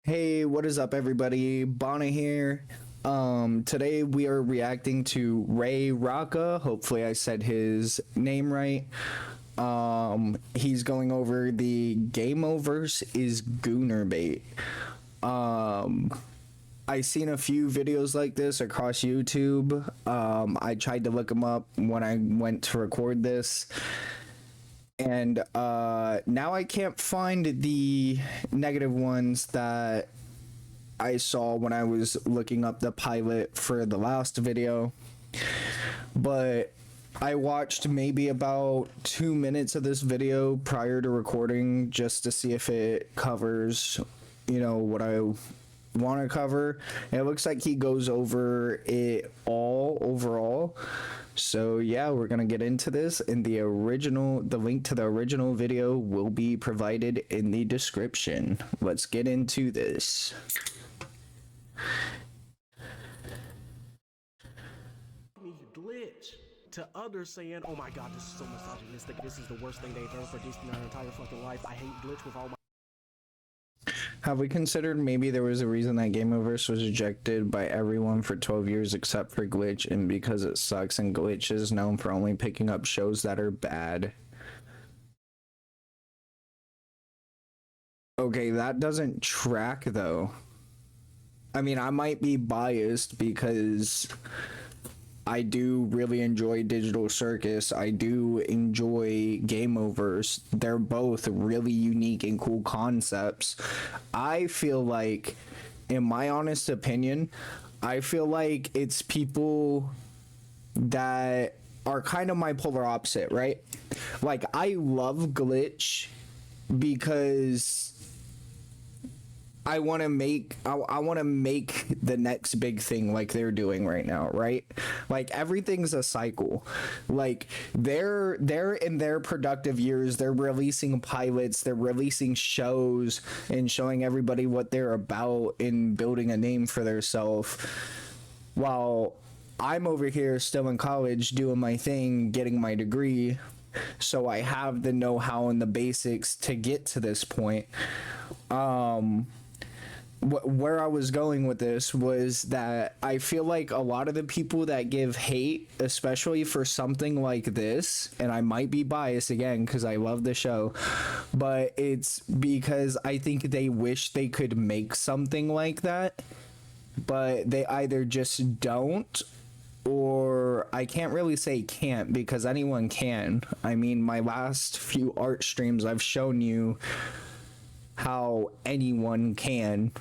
Hey, what is up, everybody? Bonna here. Today we are reacting to Ray Rocca. Hopefully, I said his name right. He's going over the Game Overs is Goonerbait. Um, I seen a few videos like this across YouTube. I tried to look them up when I went to record this, and now I can't find the negative ones that I saw when I was looking up the pilot for the last video. But I watched maybe about 2 minutes of this video prior to recording just to see if it covers, what I want to cover. And it looks like he goes over it all overall. So yeah, we're gonna get into this, and the link to the original video will be provided in the description. Let's get into this. Glitch to others saying, oh my god, this is so misogynistic, this is the worst thing they've ever produced in their entire fucking life, I hate Glitch with all my... Have we considered maybe there was a reason that Game Overs was rejected by everyone for 12 years except for Glitch, and because it sucks, and Glitch is known for only picking up shows that are bad? Okay, that doesn't track though. I mean, I might be biased because I do really enjoy Digital Circus. I do enjoy Game Overs. They're both really unique and cool concepts. I feel like, in my honest opinion, I feel like it's people that are kind of my polar opposite, right? Like, I love Glitch because I want to make the next big thing like they're doing right now, right? Like, everything's a cycle. Like, they're in their productive years, they're releasing pilots, they're releasing shows and showing everybody what they're about and building a name for themselves, while I'm over here still in college doing my thing, getting my degree. So I have the know-how and the basics to get to this point. Where I was going with this was that I feel like a lot of the people that give hate, especially for something like this, and I might be biased again because I love the show, but it's because I think they wish they could make something like that, but they either just don't, or I can't really say can't because anyone can. I mean, my last few art streams, I've shown you how anyone can.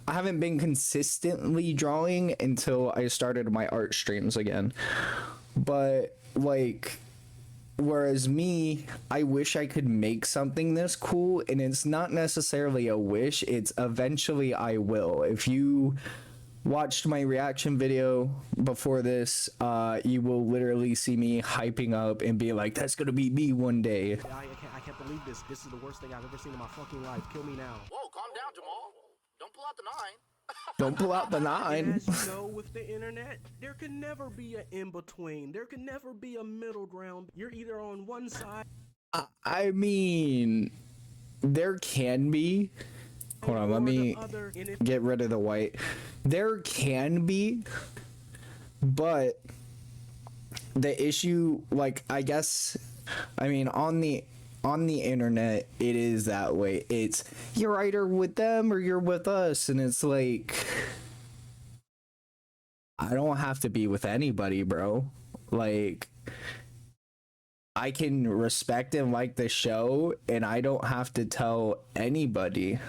I haven't been consistently drawing until I started my art streams again. But like, whereas me, I wish I could make something this cool, and it's not necessarily a wish, it's eventually I will. If you watched my reaction video before this, you will literally see me hyping up and be like, that's gonna be me one day. I can't believe this. This is the worst thing I've ever seen in my fucking life. Kill me now. Whoa, calm down, Jamal. Don't pull out the nine. Don't pull out the nine. As you know, with the internet, there can never be an in-between. There can never be a middle ground. You're either on one side... I mean, there can be. Hold on, let me get rid of the white. There can be, but the issue, like, I guess, I mean, on the internet, it is that way. It's, you're either with them or you're with us, and it's like, I don't have to be with anybody, bro. Like, I can respect and like the show, and I don't have to tell anybody.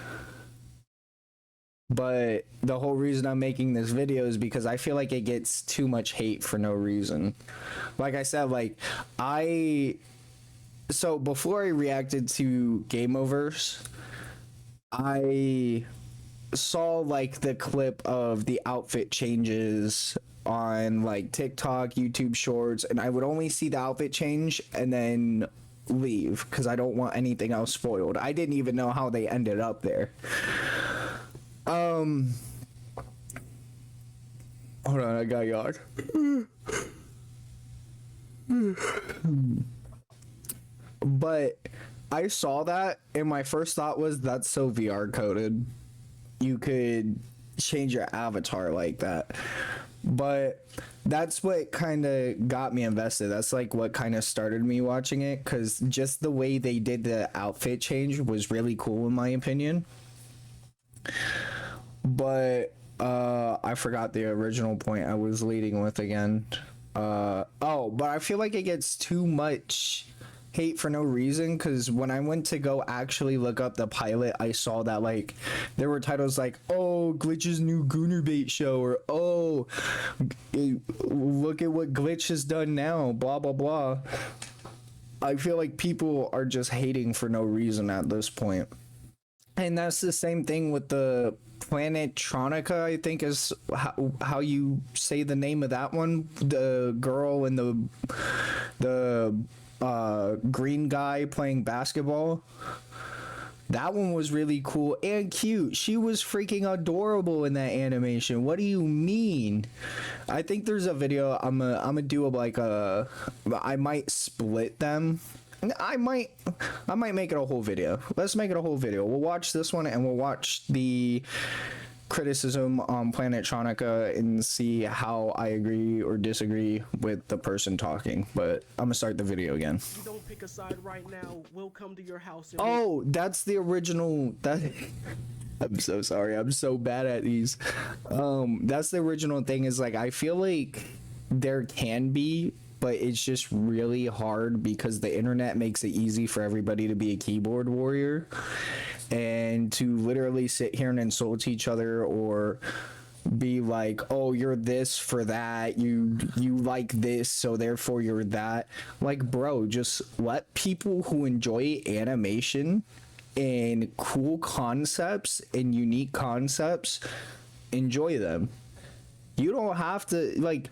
But the whole reason I'm making this video is because I feel like it gets too much hate for no reason. Like I said, so before I reacted to Game Overs, I saw like the clip of the outfit changes on like TikTok, YouTube Shorts, and I would only see the outfit change and then leave because I don't want anything else spoiled. I didn't even know how they ended up there. Hold on, I got yawned. But I saw that and my first thought was, that's so VR coded. you could change your avatar like that. But that's what kind of got me invested. That's like what kind of started me watching it, because just the way they did the outfit change was really cool in my opinion. But I forgot the original point I was leading with again. Oh, but I feel like it gets too much hate for no reason, because when I went to go actually look up the pilot, I saw that like there were titles like, oh, Glitch's new Goonerbait show, or oh, look at what Glitch has done now, blah blah blah. I feel like people are just hating for no reason at this point. And that's the same thing with the Planetronica, I think is how you say the name of that one. The girl and the green guy playing basketball. That one was really cool and cute. She was freaking adorable in that animation. What do you mean? I think there's a video. I'm gonna do I might split them. I might make it a whole video. Let's make it a whole video. We'll watch this one and we'll watch the criticism on Planetronica and see how I agree or disagree with the person talking. But I'm gonna start the video again. If you don't pick a side right now, we'll come to your house and Oh, that's the original. That I'm so sorry. I'm so bad at these. That's the original thing. Is like I feel like there can be, but it's just really hard because the internet makes it easy for everybody to be a keyboard warrior and to literally sit here and insult each other or be like, oh, you're this for that, you like this, so therefore you're that. Like, bro, just let people who enjoy animation and cool concepts and unique concepts enjoy them. You don't have to, like,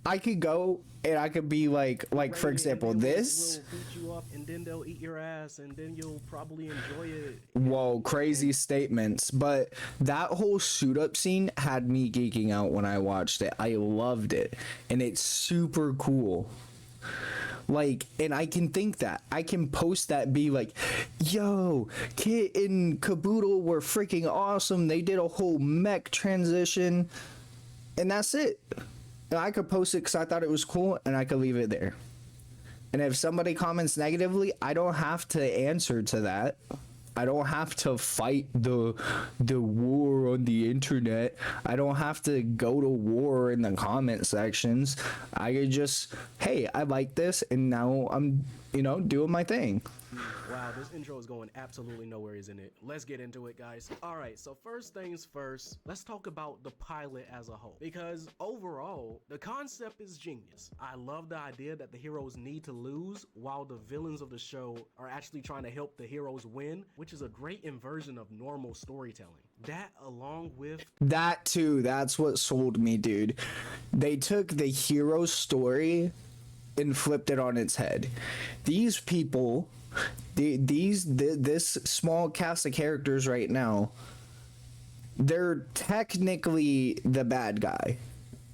I could go and I could be like for example, this. will beat you up, and then they'll eat your ass, and then you'll probably enjoy it. Whoa, crazy statements. But that whole suit up scene had me geeking out when I watched it. I loved it, and it's super cool. Like, and I can think that I can post that, be like, yo, Kit and Caboodle were freaking awesome. They did a whole mech transition, and that's it. And I could post it because I thought it was cool, and I could leave it there. And if somebody comments negatively, I don't have to answer to that. I don't have to fight the war on the internet. I don't have to go to war in the comment sections. I could just, hey, I like this, and now I'm, doing my thing. Wow, this intro is going absolutely nowhere, isn't it? Let's get into it, guys. All right, so first things first, let's talk about the pilot as a whole. Because overall, the concept is genius. I love the idea that the heroes need to lose while the villains of the show are actually trying to help the heroes win, which is a great inversion of normal storytelling. That, along with that too, that's what sold me, dude. They took the hero story and flipped it on its head. These people, this small cast of characters right now, they're technically the bad guy,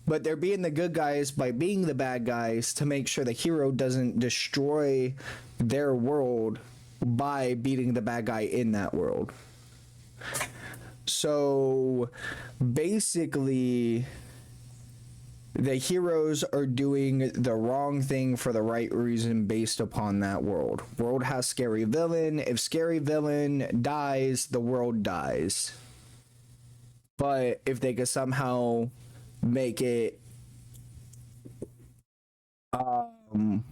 but they're being the good guys by being the bad guys to make sure the hero doesn't destroy their world by beating the bad guy in that world. So basically, the heroes are doing the wrong thing for the right reason based upon that world. World has scary villain. If scary villain dies, the world dies. But if they could somehow make it,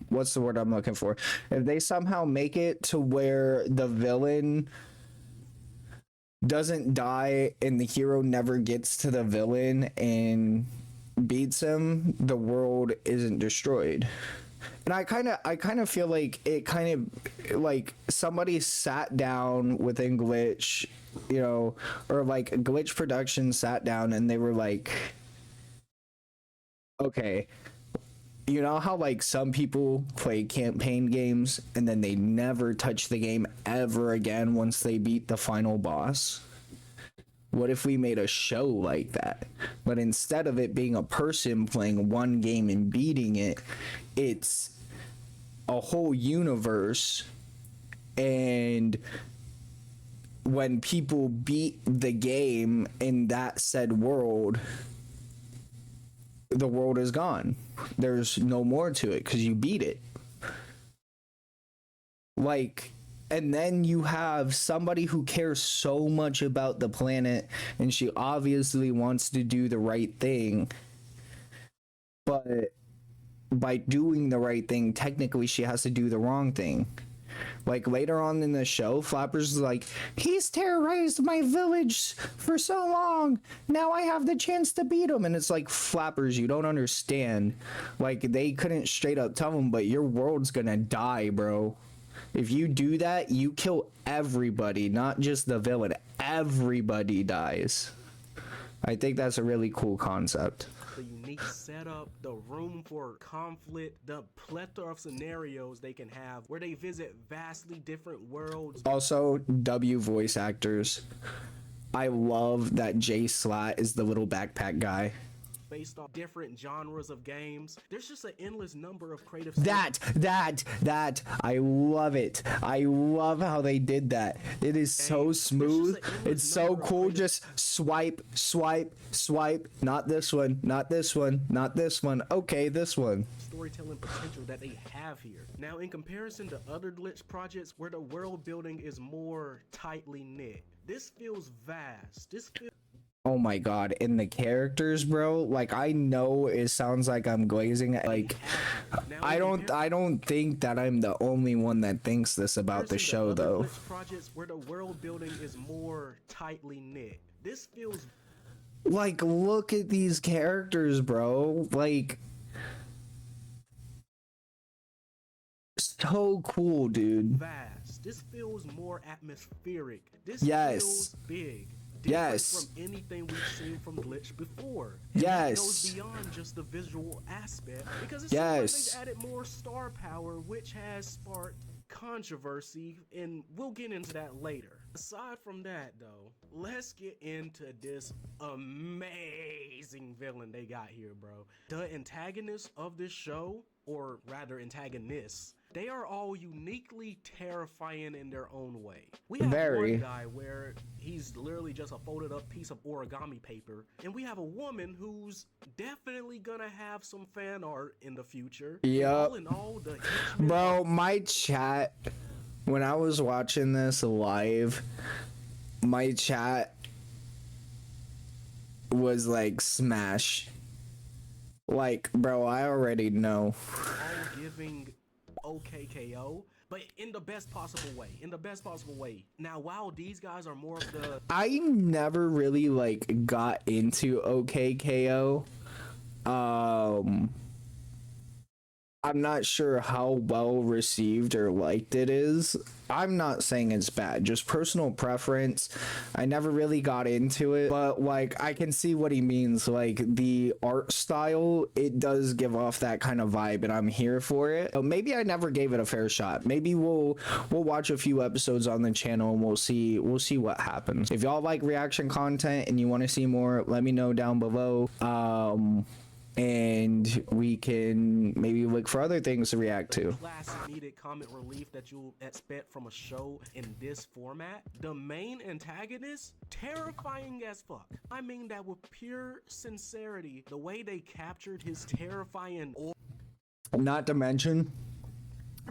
what's the word I'm looking for? If they somehow make it to where the villain doesn't die and the hero never gets to the villain and beats him, the world isn't destroyed. And I kind of feel like it kind of like somebody sat down within Glitch, or like Glitch Productions sat down and they were like, okay, you know how like some people play campaign games and then they never touch the game ever again once they beat the final boss? What if we made a show like that? But instead of it being a person playing one game and beating it, it's a whole universe, and when people beat the game in that said world, the world is gone. There's no more to it because you beat it. Like, and then you have somebody who cares so much about the planet and she obviously wants to do the right thing, but by doing the right thing, technically she has to do the wrong thing. Like later on in the show, Flappers is like, he's terrorized my village for so long. Now I have the chance to beat him. And it's like, Flappers, you don't understand. Like, they couldn't straight up tell him, but your world's gonna die, bro. If you do that, you kill everybody, not just the villain. Everybody dies. I think that's a really cool concept. The unique setup, the room for conflict, the plethora of scenarios they can have where they visit vastly different worlds. Also, W voice actors. I love that Jay Slat is the little backpack guy. Based off different genres of games. There's just an endless number of creative That, I love it. I love how they did that. It is so smooth. It's so cool. Just swipe, swipe, swipe. Not this one, not this one, not this one. Okay, this one. storytelling potential that they have here. Now, in comparison to other Glitch projects where the world building is more tightly knit, this feels vast. This feels... Oh my god, and the characters, bro, like, I know it sounds like I'm glazing, like, I don't think that I'm the only one that thinks this about the show, though. Projects where the world building is more tightly knit. This feels... Like, look at these characters, bro, like, so cool, dude. Vast. This feels more atmospheric. This Yes. feels big. Yes. From anything we've seen from Glitch before. And Yes. It goes beyond just the visual aspect because it Yes. seems like they've added more star power, which has sparked controversy, and we'll get into that later. Aside from that, though, let's get into this amazing villain they got here, bro. The antagonists of this show, or rather antagonists, they are all uniquely terrifying in their own way. We have one guy where he's literally just a folded up piece of origami paper, and we have a woman who's definitely gonna have some fan art in the future. Yep. All in all, the Bro, my chat, when I was watching this live, my chat was like, smash. Like, bro, I already know. all giving OKKO, but in the best possible way. In the best possible way. Now, while these guys are more of the... I never really, like, got into OKKO. I'm not sure how well received or liked it is. I'm not saying it's bad, just personal preference. I never really got into it, but like, I can see what he means. Like, the art style, it does give off that kind of vibe, and I'm here for it. But maybe I never gave it a fair shot. Maybe we'll watch a few episodes on the channel and we'll see what happens. If y'all like reaction content and you want to see more, let me know down below. And we can maybe look for other things to react to. Classic needed comic relief that you'll expect from a show in this format. The main antagonist, terrifying as fuck. I mean that with pure sincerity, the way they captured his terrifying... Not to mention,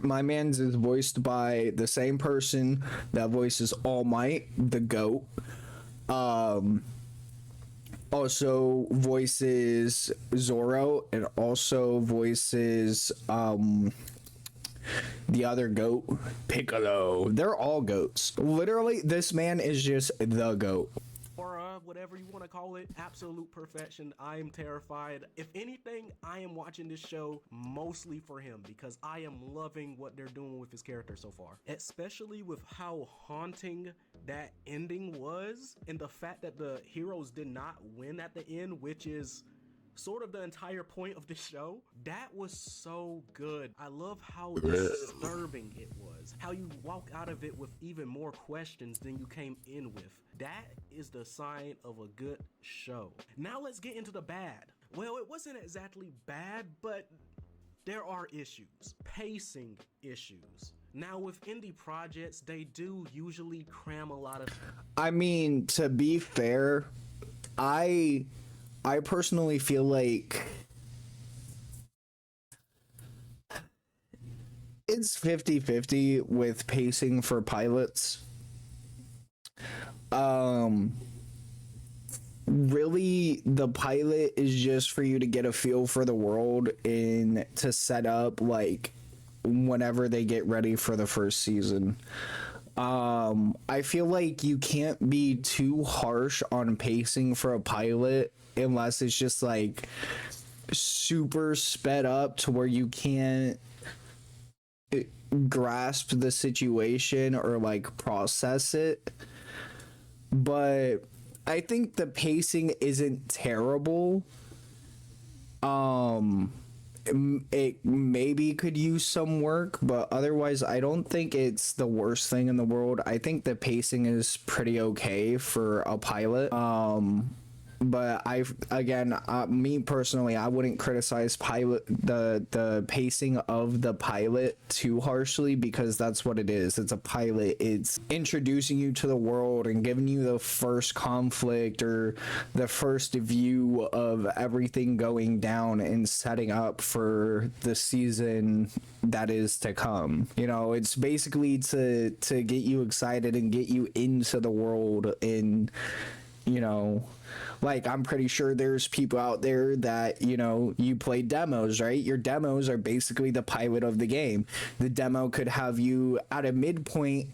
my man's is voiced by the same person that voices All Might, the GOAT. Also voices Zoro, and also voices the other GOAT, Piccolo. They're all goats. Literally, this man is just the GOAT. Or whatever you want to call it, absolute perfection. I am terrified. If anything, I am watching this show mostly for him because I am loving what they're doing with his character so far, especially with how haunting that ending was, and the fact that the heroes did not win at the end, which is sort of the entire point of the show. That was so good. I love how disturbing it was. How you walk out of it with even more questions than you came in with. That is the sign of a good show. Now let's get into the bad. Well, it wasn't exactly bad, but there are issues. Pacing issues. Now, with indie projects, they do usually cram a lot of. I mean, to be fair, I I personally feel like it's 50-50 with pacing for pilots. Um really, the pilot is just for you to get a feel for the world and to set up like whenever they get ready for the first season. I feel like you can't be too harsh on pacing for a pilot unless it's just like super sped up to where you can't grasp the situation or like process it. But I think the pacing isn't terrible. It maybe could use some work, but otherwise I don't think it's the worst thing in the world. I think the pacing is pretty okay for a pilot. But me personally, I wouldn't criticize the pacing of the pilot too harshly, because that's what it is. It's a pilot. It's introducing you to the world and giving you the first conflict or the first view of everything going down and setting up for the season that is to come. You know, it's basically to get you excited and get you into the world. And you know, like, I'm pretty sure there's people out there that, you know, you play demos, right? Your demos are basically the pilot of the game. The demo could have you at a midpoint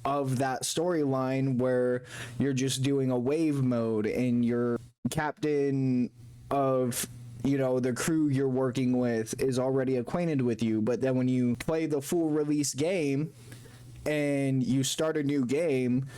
of that storyline where you're just doing a wave mode and your captain of, you know, the crew you're working with is already acquainted with you. But then when you play the full release game and you start a new game,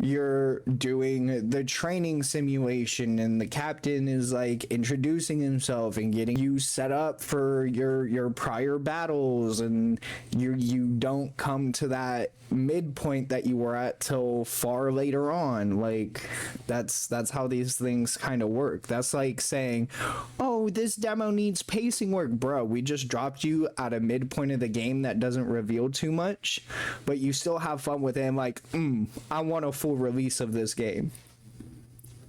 you're doing the training simulation and the captain is like introducing himself and getting you set up for your prior battles, and you don't come to that midpoint that you were at till far later on. Like, that's how these things kind of work. That's like saying, oh, this demo needs pacing work. Bro, we just dropped you at a midpoint of the game that doesn't reveal too much, but you still have fun with it. And like, I want a full release of this game.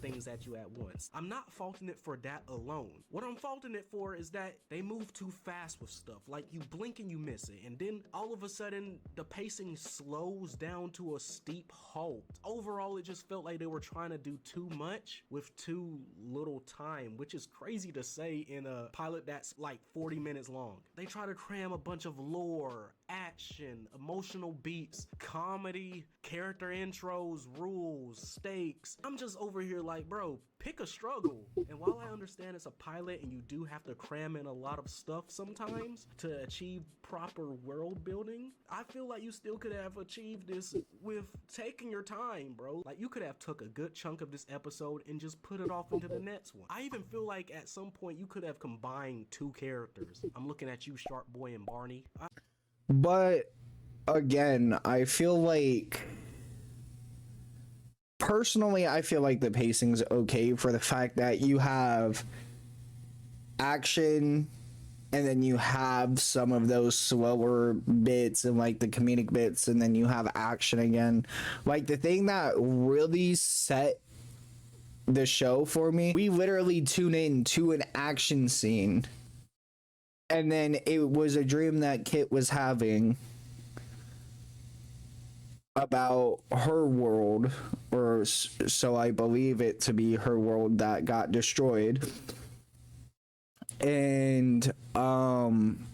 Things at you at once. I'm not faulting it for that alone. What I'm faulting it for is that they move too fast with stuff. Like, you blink and you miss it, and then all of a sudden the pacing slows down to a steep halt. Overall, it just felt like they were trying to do too much with too little time, which is crazy to say in a pilot that's like 40 minutes long. They try to cram a bunch of lore, action, emotional beats, comedy, character intros, rules, stakes. I'm just over here like, bro, pick a struggle. And while I understand it's a pilot and you do have to cram in a lot of stuff sometimes to achieve proper world building, I feel like you still could have achieved this with taking your time, bro. Like, you could have took a good chunk of this episode and just put it off into the next one. I even feel like at some point you could have combined two characters. I'm looking at you, Shark Boy and Barney. But again, I feel like, personally, I feel like the pacing's okay for the fact that you have action and then you have some of those slower bits and like the comedic bits, and then you have action again. Like, the thing that really set the show for me, we literally tune in to an action scene, and then it was a dream that Kit was having about her world, or so I believe it to be, her world that got destroyed. And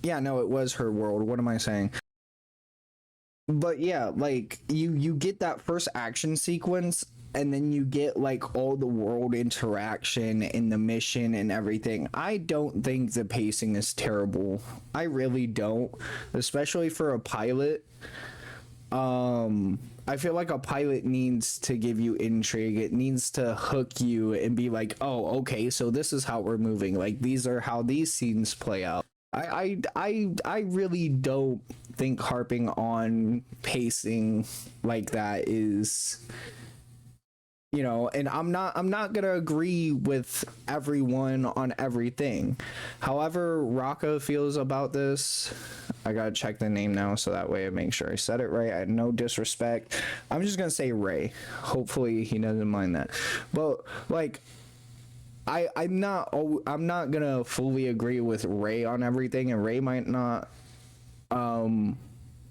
yeah, no, it was her world. What am I saying? But yeah, like, you get that first action sequence, and then you get like all the world interaction and the mission and everything. I don't think the pacing is terrible. I really don't, especially for a pilot. I feel like a pilot needs to give you intrigue. It needs to hook you and be like, oh, okay, so this is how we're moving. Like, these are how these scenes play out. I really don't think harping on pacing like that is you know, and I'm not gonna agree with everyone on everything. However Raka feels about this, I gotta check the name now so that way I make sure I said it right. I had no disrespect. I'm just gonna say Ray. Hopefully he doesn't mind that. But like, I'm not gonna fully agree with Ray on everything, and Ray might not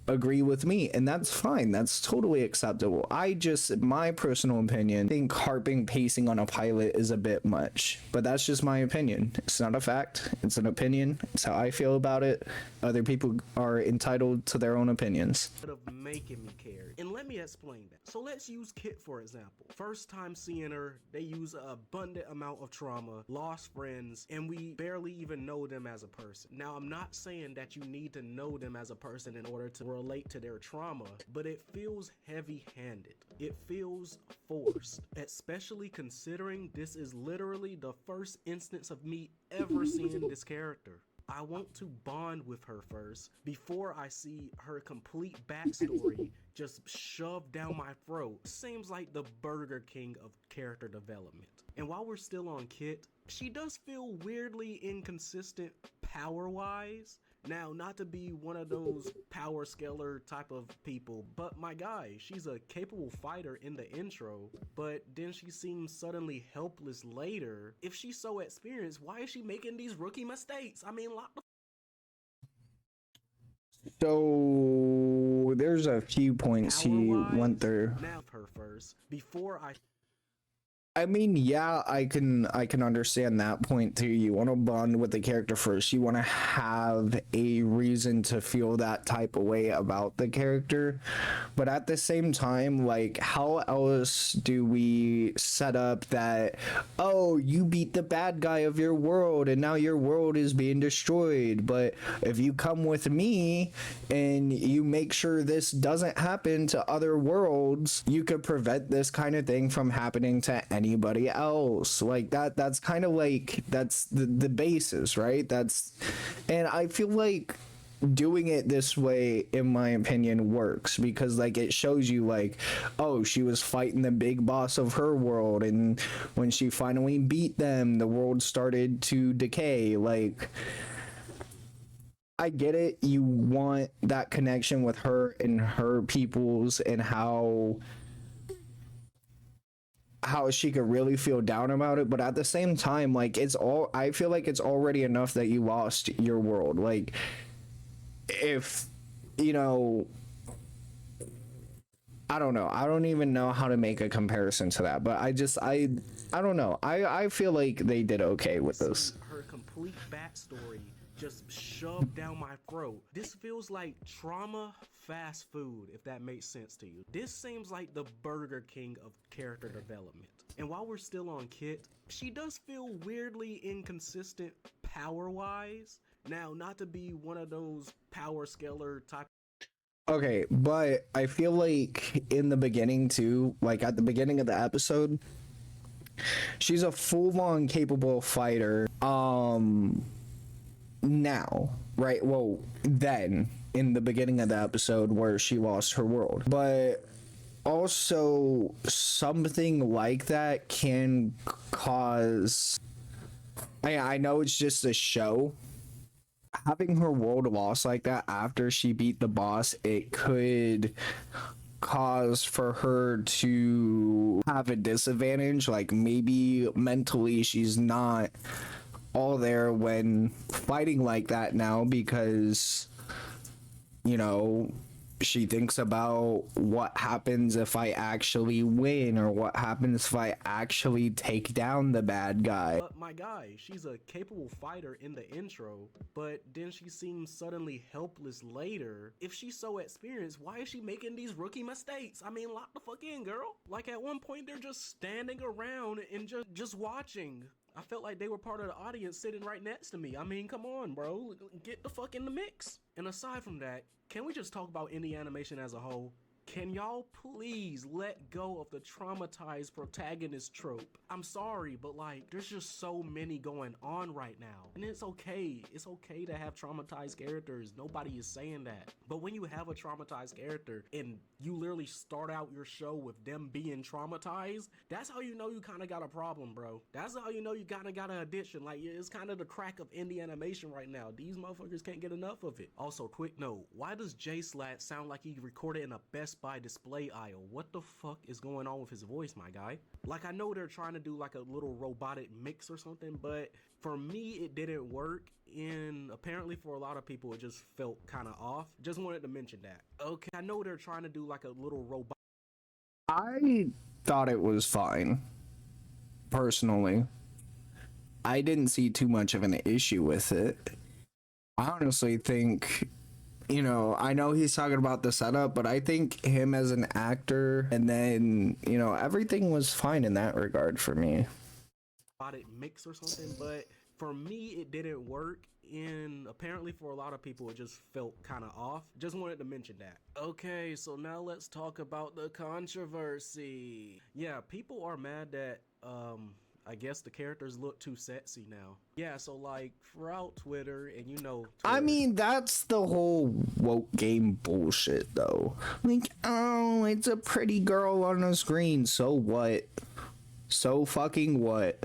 agree with me, and that's fine. That's totally acceptable. I just, my personal opinion, think harping pacing on a pilot is a bit much, but that's just my opinion. It's not a fact, it's an opinion. It's how I feel about it. Other people are entitled to their own opinions. Of making me care. And let me explain that. So let's use Kit for example. First time seeing her, they use an abundant amount of trauma, lost friends, and we barely even know them as a person. Now, I'm not saying that you need to know them as a person in order to relate to their trauma, but it feels heavy-handed. It feels forced, especially considering this is literally the first instance of me ever seeing this character. I want to bond with her first before I see her complete backstory just shoved down my throat. Seems like the Burger King of character development. And while we're still on Kit, she does feel weirdly inconsistent power-wise. Now, not to be one of those power scaler type of people, but my guy, she's a capable fighter in the intro, but then she seems suddenly helpless later. If she's so experienced, why is she making these rookie mistakes? I mean, lock the So there's a few points he went through. now her first before I mean, yeah, I can understand that point too. You want to bond with the character first. You want to have a reason to feel that type of way about the character. But at the same time, like, how else do we set up that, oh, you beat the bad guy of your world and now your world is being destroyed, but if you come with me and you make sure this doesn't happen to other worlds, you could prevent this kind of thing from happening to anybody else. Like that's kind of like, that's the basis, right? And I feel like doing it this way, in my opinion, works because like it shows you like, oh, she was fighting the big boss of her world, and when she finally beat them, the world started to decay. Like, I get it, you want that connection with her and her peoples, and how she could really feel down about it, but at the same time, like, I feel like it's already enough that you lost your world. Like, if, you know, I don't know, I don't even know how to make a comparison to that, but I don't know, I feel like they did okay with this. her complete backstory just shoved down my throat. This feels like trauma fast food, if that makes sense to you. This seems like the Burger King of character development. And while we're still on Kit, she does feel weirdly inconsistent power-wise. Now, not to be one of those power scaler type. Okay, but I feel like in the beginning too, like at the beginning of the episode, she's a full-on capable fighter. Now, right? Well, then in the beginning of the episode where she lost her world. But also something like that can cause, I know it's just a show. Having her world lost like that after she beat the boss, it could cause for her to have a disadvantage. Like, maybe mentally she's not all there when fighting like that now, because, you know, she thinks about what happens if I actually win, or what happens if I actually take down the bad guy. But my guy, she's a capable fighter in the intro, but then she seems suddenly helpless later. If she's so experienced, why is she making these rookie mistakes? I mean, lock the fuck in, girl. Like, at one point they're just standing around and just watching. I felt like they were part of the audience sitting right next to me. I mean, come on, bro. Get the fuck in the mix. And aside from that, can we just talk about indie animation as a whole? Can y'all please let go of the traumatized protagonist trope? I'm sorry, but like, there's just so many going on right now. And it's okay. It's okay to have traumatized characters. Nobody is saying that. But when you have a traumatized character and you literally start out your show with them being traumatized, that's how you know you kind of got a problem, bro. That's how you know you kind of got an addiction. Like, it's kind of the crack of indie animation right now. These motherfuckers can't get enough of it. Also, quick note, why does J Slat sound like he recorded in a Best Buy display aisle? What the fuck is going on with his voice, my guy? Like, I know they're trying to do like a little robotic mix or something, but for me it didn't work, and apparently for a lot of people it just felt kind of off. Just wanted to mention that. Okay, I know they're trying to do like a little robot. I thought it was fine. Personally, I didn't see too much of an issue with it. I honestly think, you know, I know he's talking about the setup, but I think him as an actor, and then, you know, everything was fine in that regard for me. Robotic mix or something, but for me it didn't work, and apparently for a lot of people it just felt kind of off. Just wanted to mention that. Okay, so now let's talk about the controversy. Yeah, people are mad that I guess the characters look too sexy now. Yeah, so like throughout Twitter, and you know Twitter, I mean, that's the whole woke game bullshit, though. Like, oh, it's a pretty girl on the screen, so what? So fucking what?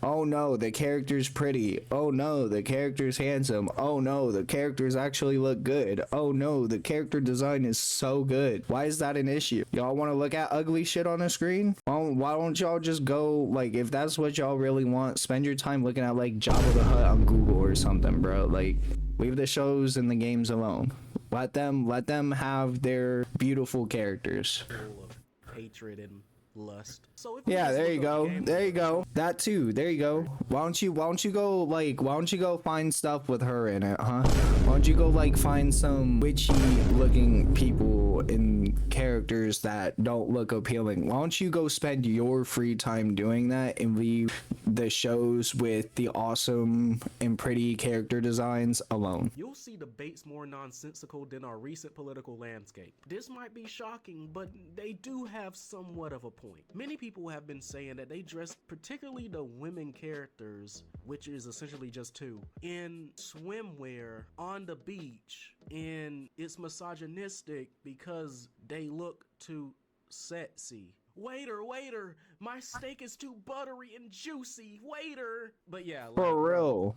Oh no, the character's pretty. Oh no, the character's handsome. Oh no, the characters actually look good. Oh no, the character design is so good. Why is that an issue? Y'all want to look at ugly shit on the screen? Why don't y'all just go, like, if that's what y'all really want, spend your time looking at like Jabba the Hutt on Google or something, bro. Like, leave the shows and the games alone. Let them have their beautiful characters. full of hatred and lust. So if we Yeah, just there look you up go. game There you awards, go. That too. There you go. Why don't you go find stuff with her in it, huh? Why don't you go like find some witchy looking people in characters that don't look appealing? Why don't you go spend your free time doing that and leave the shows with the awesome and pretty character designs alone? you'll see debates more nonsensical than our recent political landscape. This might be shocking, but they do have somewhat of a point. Many people have been saying that they dress, particularly the women characters, which is essentially just two, in swimwear on the beach, and it's misogynistic because they look too sexy. Waiter, my steak is too buttery and juicy. Waiter. But yeah, like, For bro, real.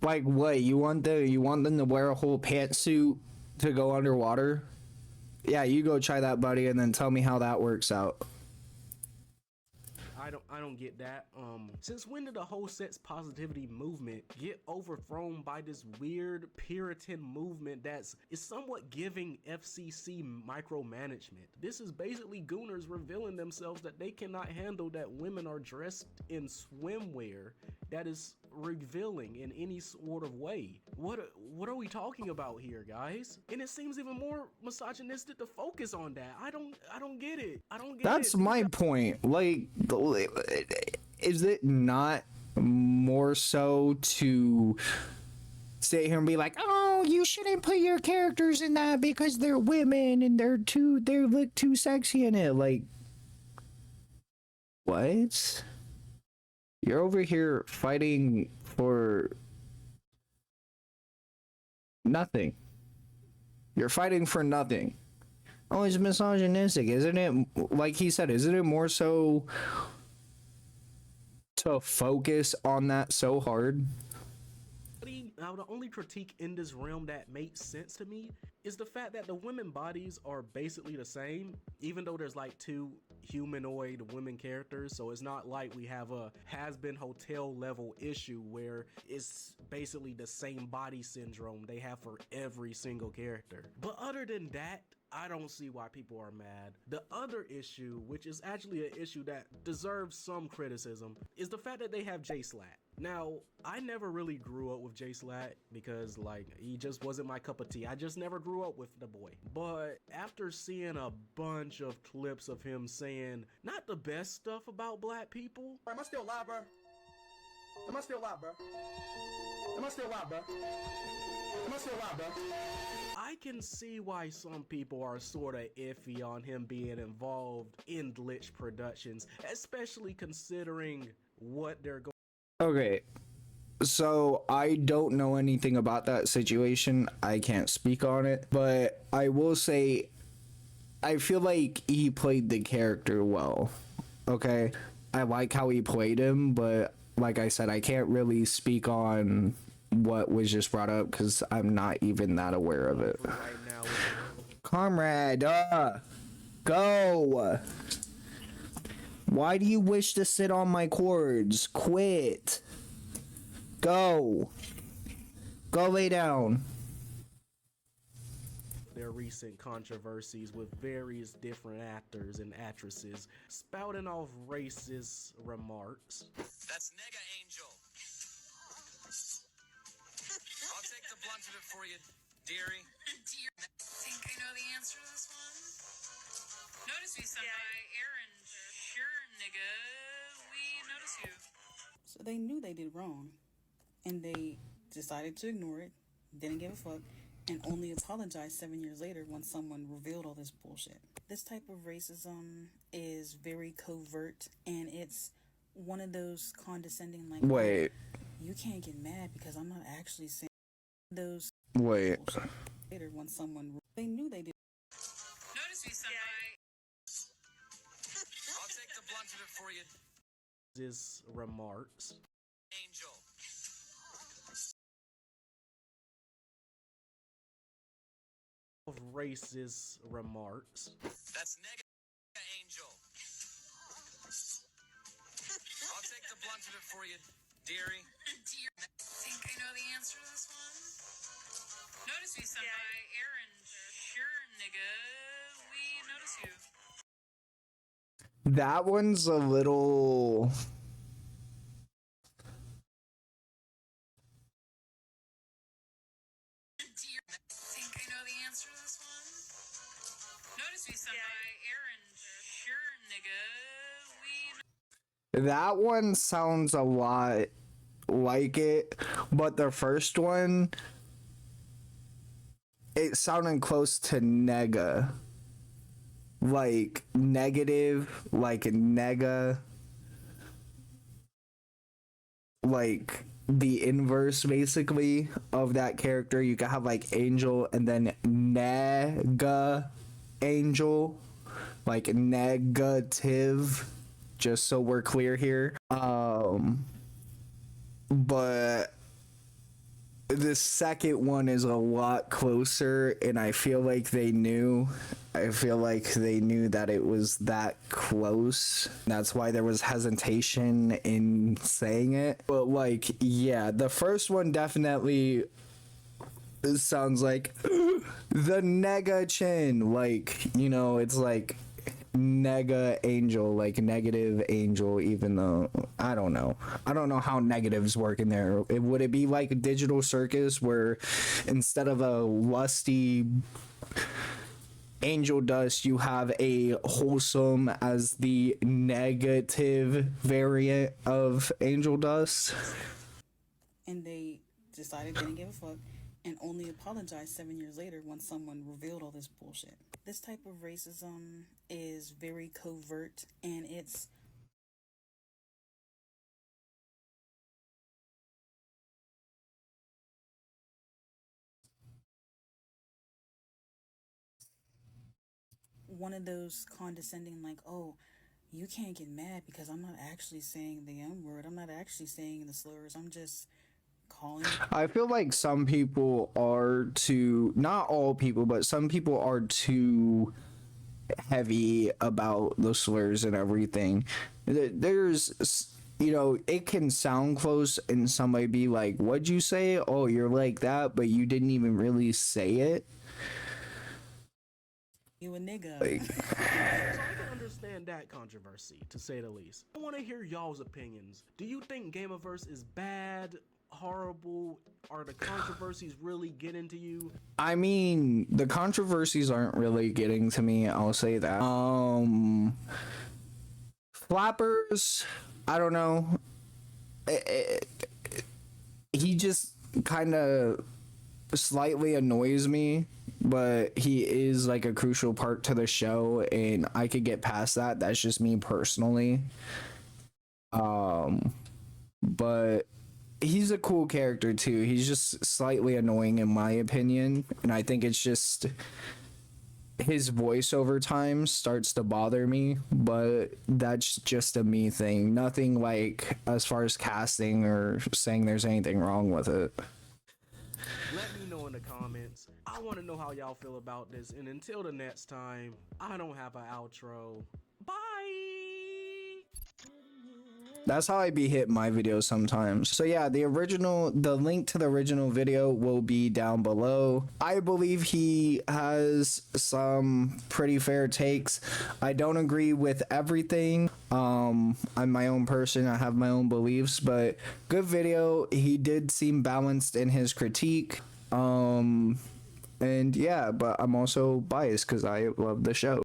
Like what? You want them to wear a whole pantsuit to go underwater? Yeah, you go try that, buddy, and then tell me how that works out. I don't get that. Since when did the whole sex positivity movement get overthrown by this weird Puritan movement that's is somewhat giving FCC micromanagement? This is basically Gooners revealing themselves that they cannot handle that women are dressed in swimwear that is revealing in any sort of way. What are we talking about here, guys? And it seems even more misogynistic to focus on that. I don't get it. I don't get That's it. my point. Like, is it not more so to sit here and be like, oh, you shouldn't put your characters in that because they're women and they look too sexy in it? Like, what? You're over here fighting for nothing. You're fighting for nothing. Oh, it's misogynistic, isn't it? Like he said, isn't it more so to focus on that so hard? Now, the only critique in this realm that makes sense to me is the fact that the women bodies are basically the same, even though there's like two humanoid women characters. So it's not like we have a has-been hotel level issue where it's basically the same body syndrome they have for every single character. But other than that, I don't see why people are mad. The other issue, which is actually an issue that deserves some criticism, is the fact that they have J Slat. Now, I never really grew up with J Slat because, like, he just wasn't my cup of tea. I just never grew up with the boy. But after seeing a bunch of clips of him saying not the best stuff about black people, Am I still live, bro? Am I still alive, bro? Am I still alive, bro? Am I still alive, bro? I can see why some people are sort of iffy on him being involved in glitch productions, especially considering what they're going. Okay, so I don't know anything about that situation. I can't speak on it, but I will say I feel like he played the character well. Okay, I like how he played him, but like I said, I can't really speak on what was just brought up because I'm not even that aware of it. Right now, Comrade, go. Why do you wish to sit on my cords? Quit. Go. Go lay down. their recent controversies with various different actors and actresses spouting off racist remarks. That's Nega Angel. I'll take the blunt of it for you, dearie. Think I know the answer to this one? Notice me, Senpai. Aaron. Sure, nigga. We notice you. So they knew they did wrong, and they decided to ignore it, didn't give a fuck, and only apologized 7 years later when someone revealed all this bullshit. This type of racism is very covert, and it's one of those condescending, like, Wait. you can't get mad because I'm not actually saying those Wait. bullshit. Later when someone, they knew they did. Notice me, Senpai. I'll take the blunt of it for you, His remarks. Angel. Of racist remarks. That's Nega Angel. I'll take the blunt of it for you, dearie. Think I know the answer to this one? Notice me, Senpai. Aaron. Sure, nigga. We notice you. That one's a little. Think I know the answer to this one? Notice me, Senpai. Aaron. Sure, nigga. We That one sounds a lot like it, but the first one, it sounded close to nega. Like negative, like nega. Like the inverse basically of that character. You could have like angel and then nega angel, like negative, just so we're clear here. But the second one is a lot closer, and I feel like they knew. I feel like they knew that it was that close. That's why there was hesitation in saying it. But like, yeah, the first one definitely sounds like the nega chin. Like, you know, it's like nega angel, like negative angel, even though I don't know how negatives work in there. Would it be like a digital circus where instead of a lusty angel dust you have a wholesome as the negative variant of angel dust? And they decided they didn't give a fuck and only apologized 7 years later when someone revealed all this bullshit. This type of racism is very covert, and it's one of those condescending, like, oh, you can't get mad because I'm not actually saying the M word. I'm not actually saying the slurs. I'm just calling. I feel like some people are too, not all people, but some people are too heavy about the slurs and everything. There's, you know, it can sound close and somebody be like, what'd you say? Oh, you're like that, but you didn't even really say it. You a nigga. Like, So I can understand that controversy, to say the least. I want to hear y'all's opinions. Do you think Gameverse is bad, horrible? Are the controversies really getting to you? I mean, the controversies aren't really getting to me, I'll say that. Flappers, I don't know. he just kind of slightly annoys me, but he is like a crucial part to the show, and I could get past that. That's just me personally. But he's a cool character too. He's just slightly annoying in my opinion, and I think it's just his voice over time starts to bother me, but that's just a me thing. Nothing like as far as casting or saying there's anything wrong with it. Let me know in the comments. I want to know how y'all feel about this. And until the next time, I don't have an outro. Bye! That's how I be hitting my videos sometimes. So yeah, the link to the original video will be down below. I believe he has some pretty fair takes. I don't agree with everything. I'm my own person. I have my own beliefs, but good video. He did seem balanced in his critique. And yeah, but I'm also biased because I love the show.